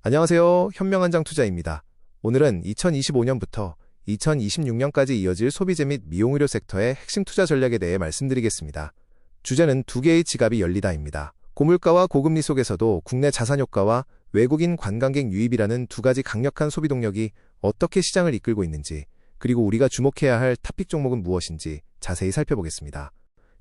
안녕하세요. 현명한장 투자입니다. 오늘은 2025년부터 2026년까지 이어질 소비재 및 미용의료 섹터의 핵심 투자 전략에 대해 말씀드리겠습니다. 주제는 두 개의 지갑이 열리다입니다. 고물가와 고금리 속에서도 국내 자산 효과와 외국인 관광객 유입이라는 두 가지 강력한 소비 동력이 어떻게 시장을 이끌고 있는지, 그리고 우리가 주목해야 할 탑픽 종목은 무엇인지 자세히 살펴보겠습니다.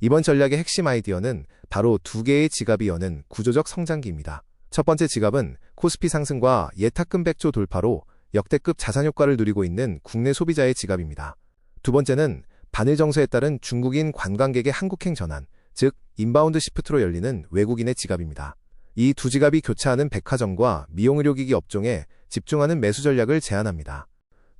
이번 전략의 핵심 아이디어는 바로 두 개의 지갑이 여는 구조적 성장기입니다. 첫 번째 지갑은 코스피 상승과 예탁금 100조 돌파로 역대급 자산 효과를 누리고 있는 국내 소비자의 지갑입니다. 두 번째는 반일 정서에 따른 중국인 관광객의 한국행 전환, 즉 인바운드 시프트로 열리는 외국인의 지갑입니다. 이 두 지갑이 교차하는 백화점과 미용의료기기 업종에 집중하는 매수 전략을 제안합니다.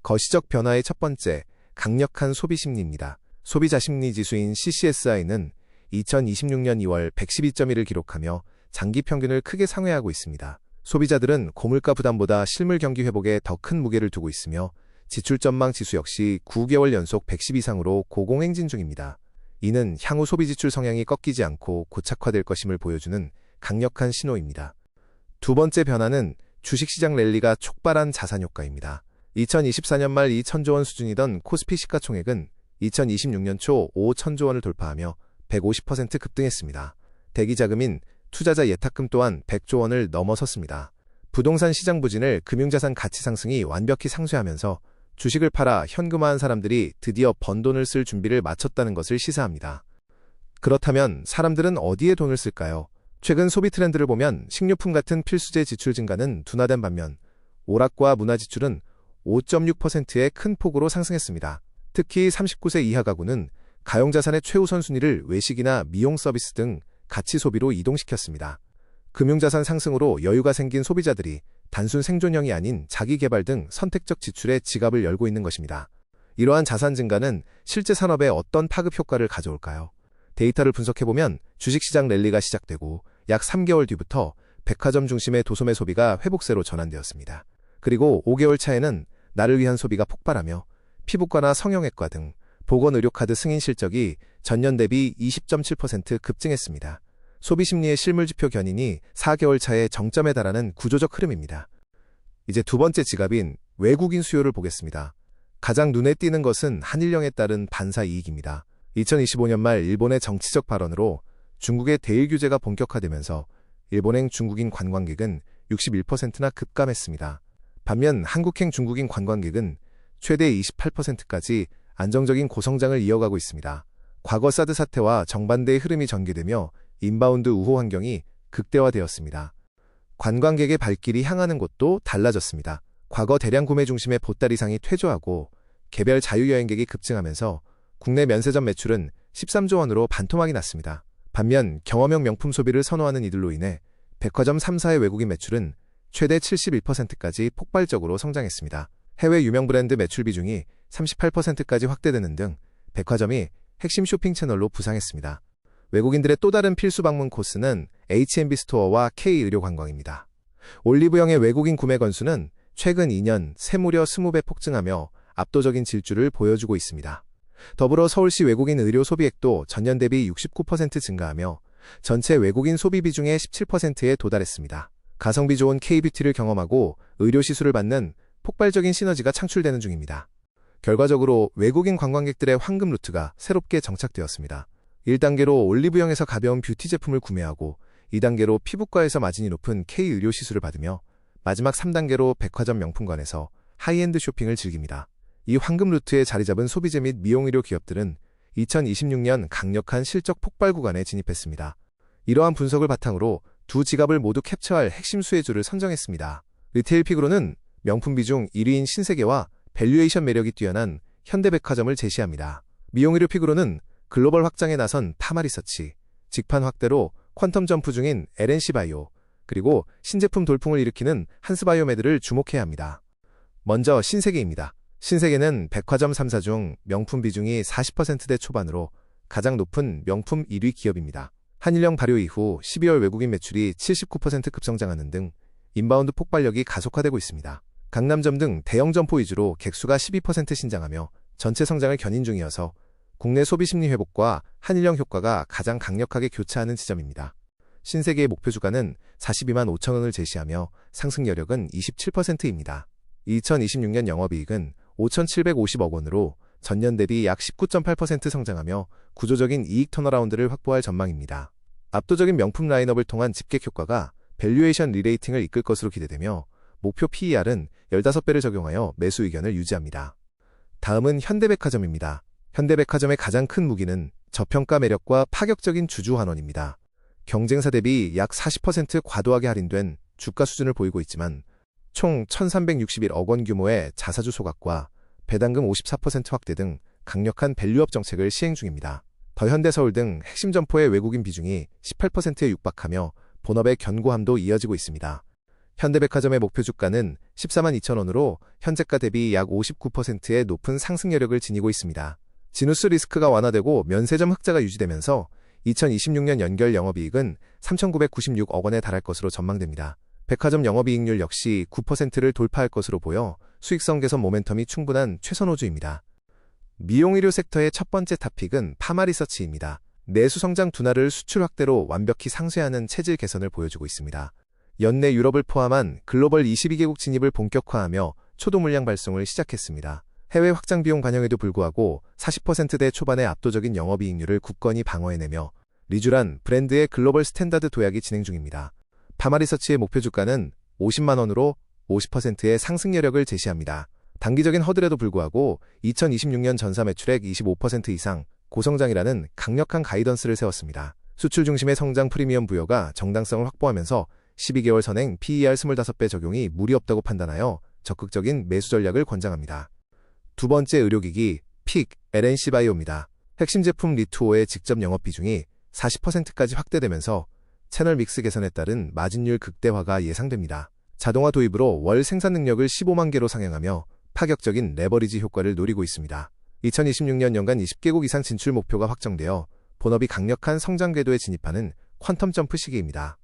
거시적 변화의 첫 번째, 강력한 소비 심리입니다. 소비자 심리 지수인 CCSI는 2026년 2월 112.1을 기록하며 장기 평균을 크게 상회하고 있습니다. 소비자들은 고물가 부담보다 실물 경기 회복에 더 큰 무게를 두고 있으며 지출 전망 지수 역시 9개월 연속 110 이상으로 고공행진 중입니다. 이는 향후 소비 지출 성향이 꺾이지 않고 고착화될 것임을 보여주는 강력한 신호입니다. 두 번째 변화는 주식시장 랠리가 촉발한 자산 효과입니다. 2024년 말 2천조 원 수준이던 코스피 시가총액은 2026년 초 5천조 원을 돌파하며 150% 급등했습니다. 대기자금인 투자자 예탁금 또한 100조 원을 넘어섰습니다. 부동산 시장 부진을 금융자산 가치 상승이 완벽히 상쇄하면서 주식을 팔아 현금화한 사람들이 드디어 번 돈을 쓸 준비를 마쳤다는 것을 시사합니다. 그렇다면 사람들은 어디에 돈을 쓸까요? 최근 소비 트렌드를 보면 식료품 같은 필수재 지출 증가는 둔화된 반면 오락과 문화 지출은 5.6%의 큰 폭으로 상승했습니다. 특히 39세 이하 가구는 가용자산의 최우선 순위를 외식이나 미용 서비스 등 가치 소비로 이동시켰습니다. 금융자산 상승으로 여유가 생긴 소비자들이 단순 생존형이 아닌 자기개발 등 선택적 지출에 지갑을 열고 있는 것입니다. 이러한 자산 증가는 실제 산업에 어떤 파급 효과를 가져올까요? 데이터를 분석해보면 주식시장 랠리가 시작되고 약 3개월 뒤부터 백화점 중심의 도소매 소비가 회복세로 전환되었습니다. 그리고 5개월 차에는 나를 위한 소비가 폭발하며 피부과나 성형외과 등 보건의료카드 승인 실적이 전년 대비 20.7% 급증했습니다. 소비심리의 실물지표 견인이 4개월 차에 정점에 달하는 구조적 흐름입니다. 이제 두 번째 지갑인 외국인 수요를 보겠습니다. 가장 눈에 띄는 것은 한일령에 따른 반사 이익입니다. 2025년 말 일본의 정치적 발언으로 중국의 대일 규제가 본격화되면서 일본행 중국인 관광객은 61%나 급감했습니다. 반면 한국행 중국인 관광객은 최대 28%까지 안정적인 고성장을 이어가고 있습니다. 과거 사드 사태와 정반대의 흐름이 전개되며 인바운드 우호 환경이 극대화되었습니다. 관광객의 발길이 향하는 곳도 달라졌습니다. 과거 대량 구매 중심의 보따리상이 퇴조하고 개별 자유여행객이 급증하면서 국내 면세점 매출은 13조 원으로 반토막이 났습니다. 반면 경험형 명품 소비를 선호하는 이들로 인해 백화점 3사의 외국인 매출은 최대 71%까지 폭발적으로 성장했습니다. 해외 유명 브랜드 매출 비중이 38%까지 확대되는 등 백화점이 핵심 쇼핑 채널로 부상했습니다. 외국인들의 또 다른 필수 방문 코스는 H&B 스토어와 K의료관광입니다. 올리브영의 외국인 구매 건수는 최근 2년 새 무려 20배 폭증하며 압도적인 질주를 보여주고 있습니다. 더불어 서울시 외국인 의료 소비액도 전년 대비 69% 증가하며 전체 외국인 소비 비중의 17%에 도달했습니다. 가성비 좋은 K뷰티를 경험하고 의료 시술을 받는 폭발적인 시너지가 창출되는 중입니다. 결과적으로 외국인 관광객들의 황금 루트가 새롭게 정착되었습니다. 1단계로 올리브영에서 가벼운 뷰티 제품을 구매하고 2단계로 피부과에서 마진이 높은 K의료 시술을 받으며 마지막 3단계로 백화점 명품관에서 하이엔드 쇼핑을 즐깁니다. 이 황금 루트에 자리 잡은 소비재 및 미용의료 기업들은 2026년 강력한 실적 폭발 구간에 진입했습니다. 이러한 분석을 바탕으로 두 지갑을 모두 캡처할 핵심 수혜주를 선정했습니다. 리테일 픽으로는 명품 비중 1위인 신세계와 밸류에이션 매력이 뛰어난 현대백화점을 제시합니다. 미용의료 픽으로는 글로벌 확장에 나선 파마리서치, 직판 확대로 퀀텀 점프 중인 LNC바이오, 그리고 신제품 돌풍을 일으키는 한스바이오메드를 주목해야 합니다. 먼저 신세계입니다. 신세계는 백화점 3사 중 명품 비중이 40%대 초반으로 가장 높은 명품 1위 기업입니다. 한일령 발효 이후 12월 외국인 매출이 79% 급성장하는 등 인바운드 폭발력이 가속화되고 있습니다. 강남점 등 대형 점포 위주로 객수가 12% 신장하며 전체 성장을 견인 중이어서 국내 소비 심리 회복과 한일령 효과가 가장 강력하게 교차하는 지점입니다. 신세계의 목표 주가는 42만 5천 원을 제시하며 상승 여력은 27%입니다. 2026년 영업이익은 5,750억 원으로 전년 대비 약 19.8% 성장하며 구조적인 이익 턴어라운드를 확보할 전망입니다. 압도적인 명품 라인업을 통한 집객 효과가 밸류에이션 리레이팅을 이끌 것으로 기대되며 목표 PER은 15배를 적용하여 매수 의견을 유지합니다. 다음은 현대백화점입니다. 현대백화점의 가장 큰 무기는 저평가 매력과 파격적인 주주 환원입니다. 경쟁사 대비 약 40% 과도하게 할인된 주가 수준을 보이고 있지만 총 1,361억 원 규모의 자사주 소각과 배당금 54% 확대 등 강력한 밸류업 정책을 시행 중입니다. 더현대서울 등 핵심 점포의 외국인 비중이 18%에 육박하며 본업의 견고함도 이어지고 있습니다. 현대백화점의 목표 주가는 14만 2천 원으로 현재가 대비 약 59%의 높은 상승 여력을 지니고 있습니다. 진우스 리스크가 완화되고 면세점 흑자가 유지되면서 2026년 연결 영업이익은 3,996억 원에 달할 것으로 전망됩니다. 백화점 영업이익률 역시 9%를 돌파할 것으로 보여 수익성 개선 모멘텀이 충분한 최선 호주입니다. 미용의료 섹터의 첫 번째 탑픽은 파마리서치입니다. 내수 성장 둔화를 수출 확대로 완벽히 상쇄하는 체질 개선을 보여주고 있습니다. 연내 유럽을 포함한 글로벌 22개국 진입을 본격화하며 초도 물량 발송을 시작했습니다. 해외 확장 비용 반영에도 불구하고 40%대 초반의 압도적인 영업이익률을 굳건히 방어해내며 리쥬란 브랜드의 글로벌 스탠다드 도약이 진행 중입니다. 파마리서치의 목표 주가는 50만 원으로 50%의 상승 여력을 제시합니다. 단기적인 허들에도 불구하고 2026년 전사 매출액 25% 이상 고성장이라는 강력한 가이던스를 세웠습니다. 수출 중심의 성장 프리미엄 부여가 정당성을 확보하면서 12개월 선행 PER 25배 적용이 무리 없다고 판단하여 적극적인 매수 전략을 권장합니다. 두 번째 의료기기 픽 LNC바이오입니다. 핵심 제품 리투오의 직접 영업 비중이 40%까지 확대되면서 채널 믹스 개선에 따른 마진율 극대화가 예상됩니다. 자동화 도입으로 월 생산 능력을 15만 개로 상향하며 파격적인 레버리지 효과를 노리고 있습니다. 2026년 연간 20개국 이상 진출 목표가 확정되어 본업이 강력한 성장 궤도에 진입하는 퀀텀 점프 시기입니다.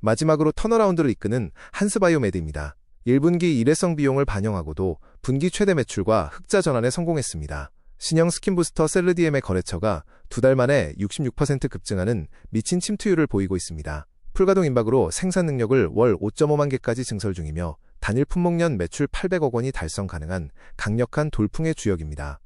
마지막으로 턴어라운드를 이끄는 한스바이오메드입니다. 1분기 일회성 비용을 반영하고도 분기 최대 매출과 흑자 전환에 성공했습니다. 신형 스킨부스터 셀르디엠의 거래처가 2달 만에 66% 급증하는 미친 침투율을 보이고 있습니다. 풀가동 임박으로 생산 능력을 월 5.5만 개까지 증설 중이며 단일 품목년 매출 800억 원이 달성 가능한 강력한 돌풍의 주역입니다.